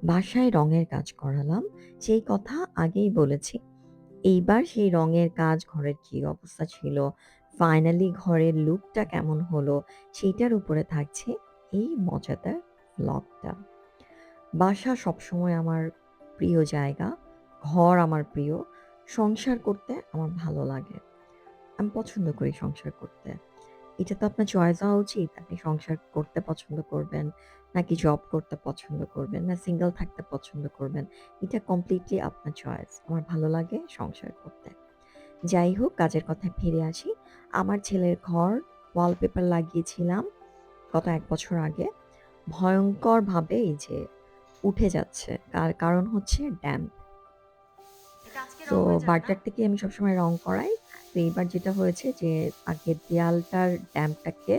বাসায় রঙের কাজ করালাম। সেই কথা আগেই বলেছি। এইবার সেই রঙের কাজ, ঘরের কি অবস্থা ছিল, ফাইনালি ঘরের লুকটা কেমন হলো, সেইটার উপরে থাকছে এই মজাদার ভ্লগটা। বাসা সবসময় আমার প্রিয় জায়গা। ঘর আমার প্রিয়। সংসার করতে আমার ভালো লাগে। আমি পছন্দ করি সংসার করতে। এটা তো আপনার চয়েস হওয়া উচিত। আপনি সংসার করতে পছন্দ করবেন, নাকি জব করতে পছন্দ করবেন, না সিঙ্গেল থাকতে পছন্দ করবেন। এটা কমপ্লিটলি আপনার চয়েস। আমার ভালো লাগে সংসার করতে। যাই হোক, কাজের কথায় ফিরে আসি। আমার ছেলের ঘর ওয়ালপেপার লাগিয়েছিলাম গত ১ বছর আগে। ভয়ংকরভাবে এই যে উঠে যাচ্ছে। কারণ হচ্ছে ড্যাম্প। এটা আজকে তো রং হয়ে যাবে না? বার্টার থেকে আমি সবসময় রং করাই। তো এইবার যেটা হয়েছে যে আগে দেয়ালটার ড্যাম্পটাকে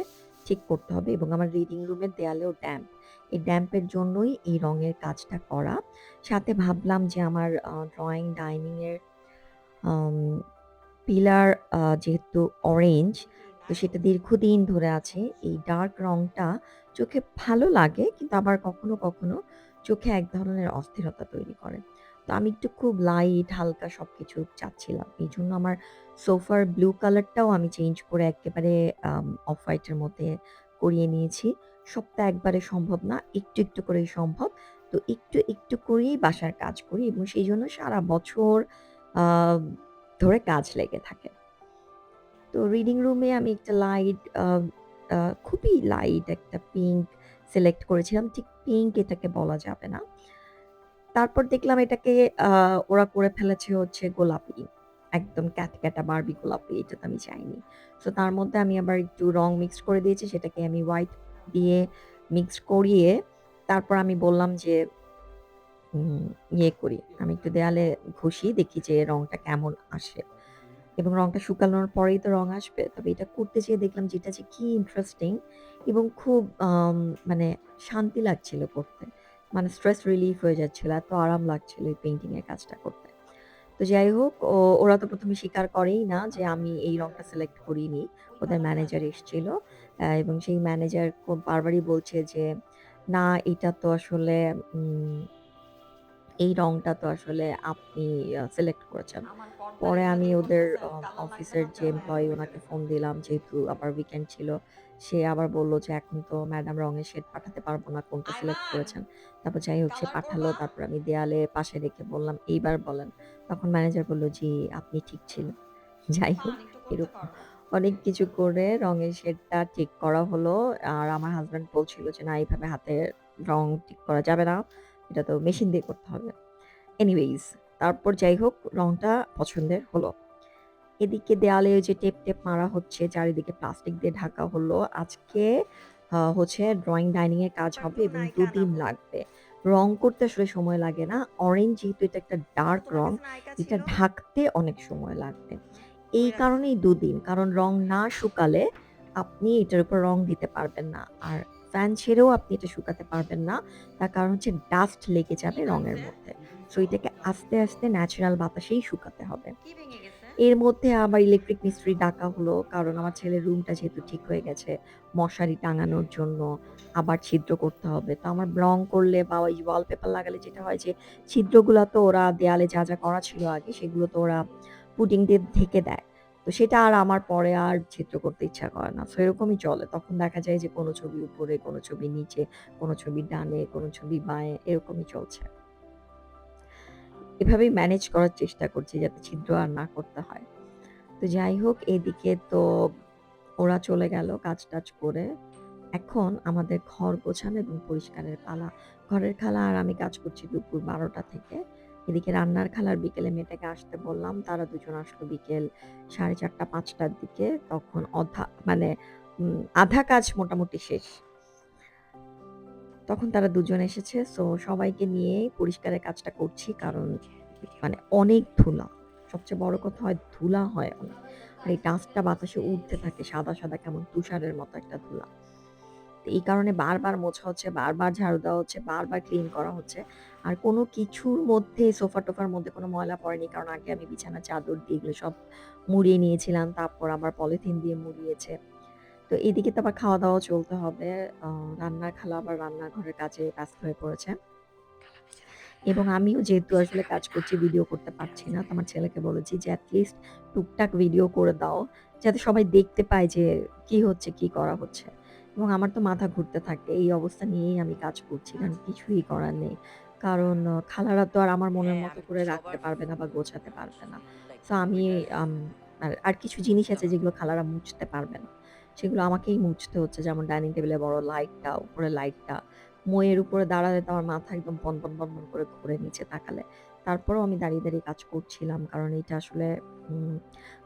ঠিক করতে হবে এবং আমার রিডিং রুমের দেয়ালেও ড্যাম্প। এই ড্যাম্পের জন্যই এই রঙের কাজটা করা। সাথে ভাবলাম যে আমার ড্রইং ডাইনিং এর আম পিলার যেহেতু অরেঞ্জ, তো সেটা দীর্ঘদিন ধরে আছে। এই ডার্ক রংটা চোখে ভালো লাগে, কিন্তু আবার কখনো, কখনো চোখে এক ধরনের অস্থিরতা তৈরি করে। তো আমি একটু খুব লাইট, হালকা সবকিছু চাচ্ছিলাম। এইজন্য আমার সোফার ব্লু কালারটাও আমি চেঞ্জ করে একেবারে অফ হোয়াইট এর মধ্যে করিয়ে নিয়েছি। সব তো একবারে সম্ভব না। একটু, একটু করেই সম্ভব। তো একটু, একটু করেই বাসার কাজ করি এবং সেইজন্য সারা বছর আ ধরে কাজ লেগে থাকে। তো রিডিং রুমে আমি একটা লাইট আ আ খুবই লাইট একটা পিঙ্ক সিলেক্ট করেছিলাম। ঠিক পিঙ্ক এটাকে বলা যাবে না। তারপর দেখলাম এটাকে আ ওরা করে ফেলেছে হচ্ছে গোলাপি। একদম ক্যাটক্যাটা বার্বি গোলাপি। এটা তো আমি চাইনি। সো তার মধ্যে আমি আবার একটু রং মিক্স করে দিয়েছি। সেটাকে আমি হোয়াইট দিয়ে মিক্স করিয়ে তারপর আমি বললাম যে উম ইয়ে করি। আমি একটু দেয়ালে ঘষি, দেখি যে রংটা কেমন আসে। এবং রংটা শুকানোর পরেই তো রং আসবে। তবে এটা করতে যেয়ে দেখলাম যে এটা যে কি ইন্টারেস্টিং এবং খুব মানে শান্তি লাগছিল করতে। মানে স্ট্রেস রিলিফ হয়ে যাচ্ছিল। এত আরাম লাগছিল এই পেইন্টিং এর কাজটা করতে। তো যাই হোক, ওরা তো ১ম এ স্বীকার করেই না যে আমি এই রংটা সিলেক্ট করিনি। ওদের ম্যানেজার এসছিল। এবং সেই ম্যানেজার খুব বারবারই বলছে যে, "না, এটা তো আসলে উম এই রংটা তো আসলে আপনি সিলেক্ট করেছেন।" আমার পর্দা পরে আমি লেখালেখি ওদের করতেছেন, কালার লাগবে অফিসের না তো? যে এমপ্লয়ি ওনাকে ফোন দিলাম, যেহেতু আবার উইকেন্ড ছিল। সে আবার বলল যে, "এখন তো ম্যাডাম রঙের শেড পাঠাতে পারব না। কোনটা সিলেক্ট আয়মান, করেছেন?" তারপর যাই হোক সে কালার পাঠালো। করবা? তারপর আমি দেয়ালে পাশে রেখে বললাম, "এইবার বলেন।" তখন ম্যানেজার বলল, "জি, আপনি ঠিক ছিলেন।" যাই হোক, ইরফান একটু করতে এরকম পারো। অনেক কিছু করে রঙের শেডটা ঠিক করা হলো। আর আমার হাসব্যান্ড বলছিল যে, "না, এভাবে হাতে রং ঠিক করা যাবে না। এটা তো মেশিন দিয়ে করতে হবে।" এনিওয়েজ, তারপর যাই হোক রংটা পছন্দের হলো। এদিকে দেয়ালে ওই যে টেপ মারা হচ্ছে, চারিদিকে প্লাস্টিক দিয়ে ঢাকা হলো। আজকে হচ্ছে ড্রইং ডাইনিং এর কাজ এবার হবে ব্লু এবং ২ নায়িকা দিন আনাবো। লাগবে। রং করতে আসলে সময় লাগে না। অরেঞ্জ যেহেতু এটা একটা আপু ডার্ক তোমার রং, কাছে নায়িকা এটা ছিল? ঢাকতে অনেক সময় লাগবে। এই কই রাখছো? কারণেই ২ দিন। কারণ রং না শুকালে আপনি এটার উপর রং দিতে পারবেন না। আর ফ্যান ছেড়েও আপনি এটা শুকাতে পারবেন না। তার কারণ হচ্ছে ডাস্ট লেগে কি যাবে রঙের ভাঙছে? মধ্যে। সো এটাকে আস্তে, আস্তে ন্যাচারাল বাতাসেই শুকাতে হবে। কি ভেঙে গেছে? এর মধ্যে আবার ইলেকট্রিক মিস্ত্রি ডাকা হলো। কারণ আমার ছেলের রুমটা যেহেতু ঠিক হয়ে গেছে, মশারি টাঙানোর জন্য আবার ছিদ্র করতে হবে। তো আমার রং করলে বা ওই ওয়ালপেপার লাগালে যেটা হয় যে ছিদ্রগুলা তো ওরা দেয়ালে যা, যা করা ছিল আগে সেগুলো তো ওরা পুডিং দিয়ে ঢেকে দেয়। তো সেটা আর আমার পরে আর ছিদ্র করতে ইচ্ছা করে না। সো এরকমই চলে। তখন দেখা যায় যে কোনো ছবি উপরে, কোনো ছবি নিচে, কোনো ছবি ডানে, কোনো ছবি বাঁয়ে এরকমই চলছে। এভাবেই ম্যানেজ করার চেষ্টা করছি যাতে ছিদ্র আর না করতে হয়। তো যাই হোক, এদিকে তো ওরা চলে গেল কাজ-টাজ করে। এখন আমাদের ঘর গোছানো এবং পরিষ্কারের পালা। ঘরের খালা আর আমি কাজ করছি দুপুর ১২টা থেকে। এদিকে রান্নার খালার বিকেলে মেয়েটাকে আসতে বললাম। তারা দুজন আসলো বিকেল ৪:৩০ ৫টার দিকে। তখন মানে আধা কাজ মোটামুটি শেষ। তখন তারা দুজন এসেছে। সো সবাইকে নিয়েই পরিষ্কারের কাজটা করছি। কারণ মানে অনেক ধুলা। সবচেয়ে বড় কথা হয় ধুলা হয় অনেক। আর এই ডাস্টটা বাতাসে উড়তে থাকে সাদা, সাদা কেমন তুষারের মতো একটা ধুলা। তো এই কারণে বারবার মোছা হচ্ছে, বারবার ঝাড়ু দেওয়া হচ্ছে, বারবার ক্লিন করা হচ্ছে। আর কোনো কিছুর মধ্যে সোফা-টোফার মধ্যে কোনো ময়লা পড়েনি। কারণ আগে আমি বিছানার চাদর দিয়ে এগুলো সব মুড়িয়ে নিয়েছিলাম। তারপর আবার পলিথিন দিয়ে মুড়িয়েছে। তো এদিকে তো আবার খাওয়া-দাওয়া চলতে হবে। আ রান্নার খালা আবার রান্নাঘরের কাজে ব্যস্ত হয়ে পড়েছে। এবং আমিও যেহেতু আসলে কাজ করছি, ভিডিও করতে পারছি না। তো আমার ছেলেকে বলেছি যে, "এট লিস্ট টুকটাক ভিডিও করে দাও। যাতে সবাই দেখতে পায় যে কি হচ্ছে, কি করা হচ্ছে।" এবং আমার তো মাথা ঘুরতে থাকে। এই অবস্থা নিয়েই আমি কাজ করছি। কারণ কিছুই করার নেই। কারণ খালারা তো আর আমার মনের হ্যাঁ, মতো আমি করে রাখতে সবার পারবে না বা ফুল গোছাতে পারবে না। আসলেই লাইক সো আমি কম্পিউটার আম আর কিছু জিনিস আছে যেমন যেগুলো খালারা মুছতে পারবে না। সেগুলো আমাকেই মুছতে হচ্ছে। যেমন ডাইনিং টেবিলের বড় লাইটটা, উপরের লাইটটা। মই এর উপরে দাঁড়ালে তো আমার মাথা একদম বনবন করে ঘুরে নিচে তাকালে। তারপরেও আমি দাঁড়িয়ে কাজ করছিলাম। কারণ এটা আসলে উম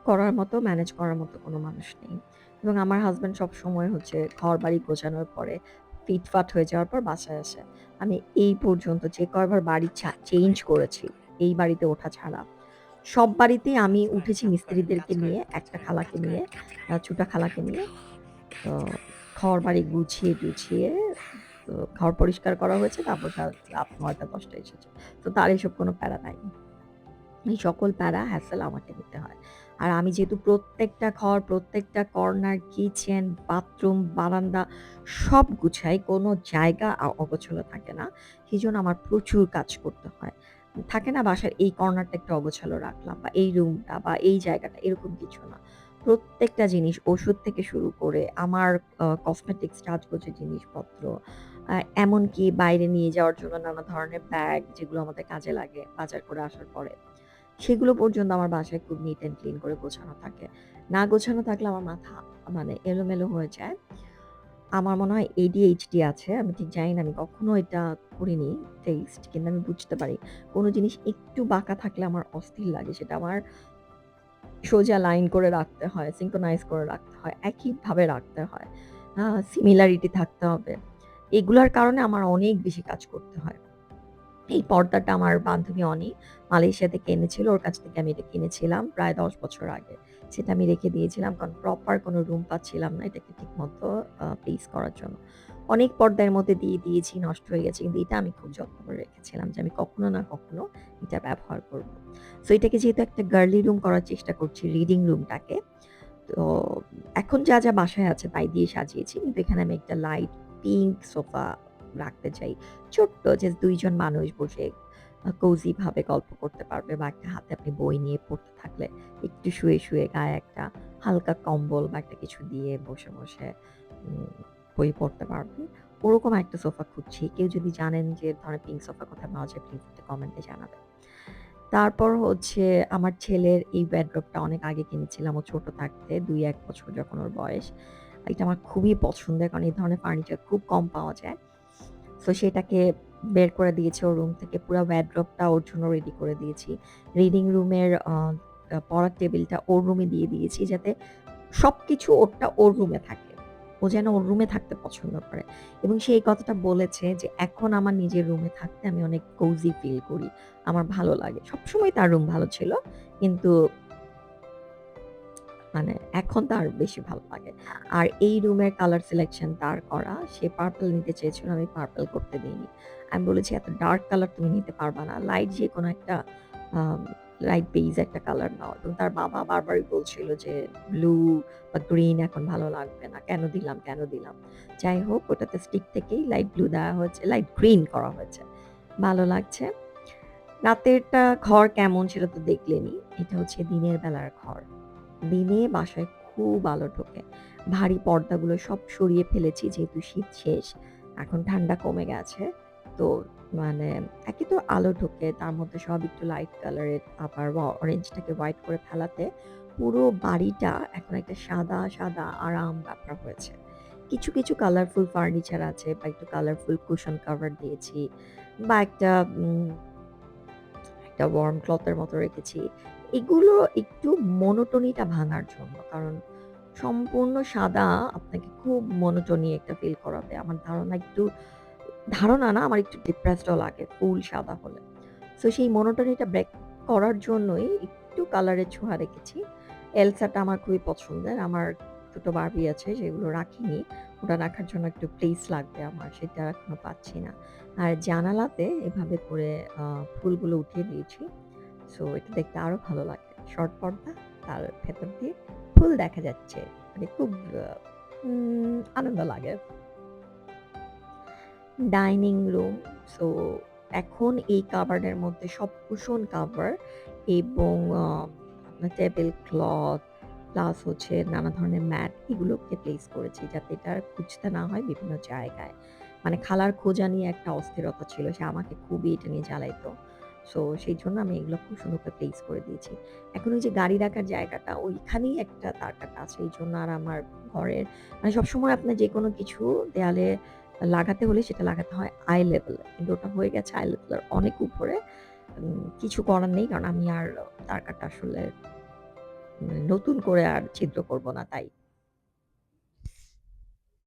করার মতো, ম্যানেজ করার মতো কোনো মানুষ নেই। এবং আমার হাসব্যান্ড সবসময় হচ্ছে ঘরবাড়ি গোছানোর পরে ফিটফাট হয়ে যাওয়ার পর বাসায় আসে। আমি এই পর্যন্ত যে কয়বার বাড়ি চেঞ্জ করেছি, এই বাড়িতে ওঠা ছাড়া। সব বাড়িতেই আমি কাজ করেন, উঠেছি কাজ করেন, মিস্ত্রিদেরকে কাজ নিয়ে, করেন, কাজ একটা করেন, কাজ খালাকে নিয়ে, করেন, কাজ করেন। ছুটা খালাকে নিয়ে। তো ঘরবাড়ি গুছিয়ে-টুছিয়ে তো ঘর পরিষ্কার করা হয়েছে। তারপর রাত ৯ঃ০০-১০ঃ০০ এসেছে। তো তার এসব কোনো প্যারা নাই। এই সকল প্যারা হ্যাসেল আমাকে নিতে হয়। আর আমি যেহেতু প্রত্যেকটা ঘর, প্রত্যেকটা কর্নার, কিচেন, বাথরুম, বারান্দা সব গুছাই, কোনো জায়গা অগোছালো থাকে না। সেজন্য আমার প্রচুর কাজ করতে হয়। থাকে না বাসার এই কর্নারটা একটু অগোছালো রাখলাম বা এই রুমটা বা এই জায়গাটা এরকম কিছু না। প্রত্যেকটা জিনিস ওষুধ থেকে শুরু করে আমার কসমেটিক্স সাজগোজের জিনিসপত্র, আ এমনকি বাইরে নিয়ে যাওয়ার জন্য নানা ধরনের ব্যাগ যেগুলো আমাদের কাজে লাগে বাজার করে আসার পরে। সেগুলো পর্যন্ত আমার বাসায় খুব নিট অ্যান্ড ক্লিন করে গোছানো থাকে। না গোছানো থাকলে আমার মাথা মানে এলোমেলো হয়ে যায়। আমার মনে হয় ADHD আছে। আমি ঠিক জানি না, আমি কখনো এটা করিনি টেস্ট, কিন্তু আমি বুঝতে পারি। কোন জিনিস একটু বাঁকা থাকলে আমার অস্থির লাগে। সেটা আমার সোজা লাইন করে রাখতে হয়, synchronize করে রাখতে হয়, একইভাবে রাখতে হয়। সিমিলারিটি থাকতে হবে। এগুলার কারণে আমার অনেক বেশি কাজ করতে হয়। এই পর্দাটা আমার বান্ধবী অনি মালয়েশিয়া থেকে এনেছিল। ওর কাছ থেকে আমি এটা কিনেছিলাম প্রায় ১০ বছর আগে। সেটা আমি রেখে দিয়েছিলাম। কারণ প্রপার কোনো রুম পাচ্ছিলাম না এটাকে ঠিকমতো প্লেস করার জন্য। অনেক পর্দা এর মধ্যে দিয়ে দিয়েছি, নষ্ট হয়ে গেছে। কিন্তু এটা আমি খুব যত্ন করে রেখেছিলাম যে আমি কখনো না কখনো এটা ব্যবহার করব। সো এটাকে যেহেতু একটা গার্লি রুম করার চেষ্টা করছি, রিডিং রুমটাকে। তো এখন যা বাসায় আছে তাই দিয়ে সাজিয়েছি। কিন্তু এখানে আমি একটা লাইট পিঙ্ক সোফা রাখতে চাই। ছোট্ট, জাস্ট ২ জন মানুষ বসে কোজি ভাবে গল্প করতে পারবে বা একটা হাতে আপনি বই নিয়ে পড়তে থাকলে একটু শুয়ে গায়ে একটা হালকা কম্বল বা একটা কিছু দিয়ে বসে উম বই পড়তে পারবেন। ওরকম একটা সোফা খুঁজছি। কেউ যদি জানেন যে এ ধরনের পিঙ্ক সোফা কোথায় পাওয়া যায়, প্লিজ একটু কমেন্টে জানাবেন। তারপর হচ্ছে আমার ছেলের এই বেডরুমটা অনেক আগে কিনেছিলাম ও ছোট থাকতে ২-১ বছর যখন ওর বয়স। এটা আমার খুবই পছন্দের, কারণ এই ধরনের ফার্নিচার খুব কম পাওয়া যায়। সো সেটাকে বের করে দিয়েছি ওর রুম থেকে। পুরা ওয়ারড্রোবটা ওর জন্য রেডি করে দিয়েছি। রিডিং রুমের পড়ার টেবিলটা ওর রুমে দিয়ে দিয়েছি যাতে সবকিছু ওর রুমে থাকে। ও যেন ওর রুমে থাকতে পছন্দ করে। এবং সে এই কথাটা বলেছে যে, "এখন আমার নিজের রুমে থাকতে আমি অনেক কোজি ফিল করি। আমার ভালো লাগে।" সবসময় তার রুম ভালো ছিল। কিন্তু মানে এখন তার বেশি ভালো লাগে। আর এই রুমের কালার সিলেকশন তার করা। সে পার্পল নিতে চেয়েছিল, আমি পার্পল করতে দেইনি। আমি বলেছি, "এত ডার্ক কালার তুমি নিতে পারবা না। লাইট যেকোনো একটা আম লাইট বেইজ একটা কালার নাও।" এবং তার বাবা বারবারই বলছিল যে, "ব্লু বা গ্রিন এখন ভালো লাগবে না। কেন দিলাম, কেন দিলাম?" যাই হোক, ওটাতে স্টিক থেকেই লাইট ব্লু দেওয়া হয়েছে, লাইট গ্রিন করা হয়েছে। ভালো লাগছে। রাতেরটা ঘর কেমন সেটা তো দেখলেনই। এটা হচ্ছে দিনের বেলার ঘর। দিনে বাসায় খুব আলো ঢোকে। ভারী পর্দাগুলো সব সরিয়ে ফেলেছি যেহেতু শীত শেষ। এখন ঠান্ডা কমে গেছে। তো মানে একে তো আলো ঢোকে, তার মধ্যে সব একটু লাইট কালারের, আবার অরেঞ্জটাকে হোয়াইট করে ফেলাতে পুরো বাড়িটা এখন একটা সাদা আরাম ব্যাপার হয়েছে। কিছু কালারফুল ফার্নিচার আছে বা একটু কালারফুল কুশন কভার দিয়েছি বা একটা ওয়ার্ম ক্লথ এর মতো রেখেছি। এগুলো একটু মনোটোনিটা ভাঙার জন্য। কারণ সম্পূর্ণ সাদা আপনাকে খুব মনোটোনি একটা ফিল করাবে। আমার ধারণা না, আমার একটু ডিপ্রেসড ও লাগে ফুল সাদা হলে। সো সেই মনোটোনিটা ব্রেক করার জন্যই একটু কালারের ছোঁয়া রেখেছি। এলসাটা আমার খুবই পছন্দের। আমার দুটো বারবি আছে যেগুলো রাখিনি। ওটা রাখার জন্য একটু প্লেস লাগবে আমার। সেটা এখনো পাচ্ছি না। আর জানালাতে এভাবে করে আ ফুলগুলো উঠিয়ে দিয়েছি। সো এটা দেখতে আরো ভালো লাগে। শর্ট পর্দা, তার ভেতর দিয়ে ফুল দেখা যাচ্ছে। মানে খুব আ আনন্দ লাগে। ডাইনিং রুম, সো এখন এই কাভার্ডের মধ্যে সব কুশন কাভার এবং আপনার টেবল ক্লথ প্লাস হচ্ছে নানা ধরনের ম্যাট এগুলোকে প্লেস করেছি যাতে এটা আর খুঁজতে না হয় বিভিন্ন জায়গায়। মানে খালার খোঁজা নিয়ে একটা অস্থিরতা ছিল। সে আমাকে খুবই এটা নিয়ে জ্বালাইতো। সো সেইজন্য আমি এগুলো খুব সুন্দর করে প্লেস করে দিয়েছি। এখন ওই যে গাড়ি রাখার জায়গাটা ওইখানেই একটা তার কাটা আছে। এইজন্য আর আমার ঘরের মানে সবসময় আপনার যেকোনো কিছু দেয়ালে লাগাতে হলে সেটা লাগাতে হয় আই লেভেল এ। কিন্তু ওটা হয়ে গেছে আই লেভেল এর অনেক উপরে। কিছু করার নেই। কারণ আমি আর তার কাটা আসলে নতুন করে আর ছিদ্র করব না তাই।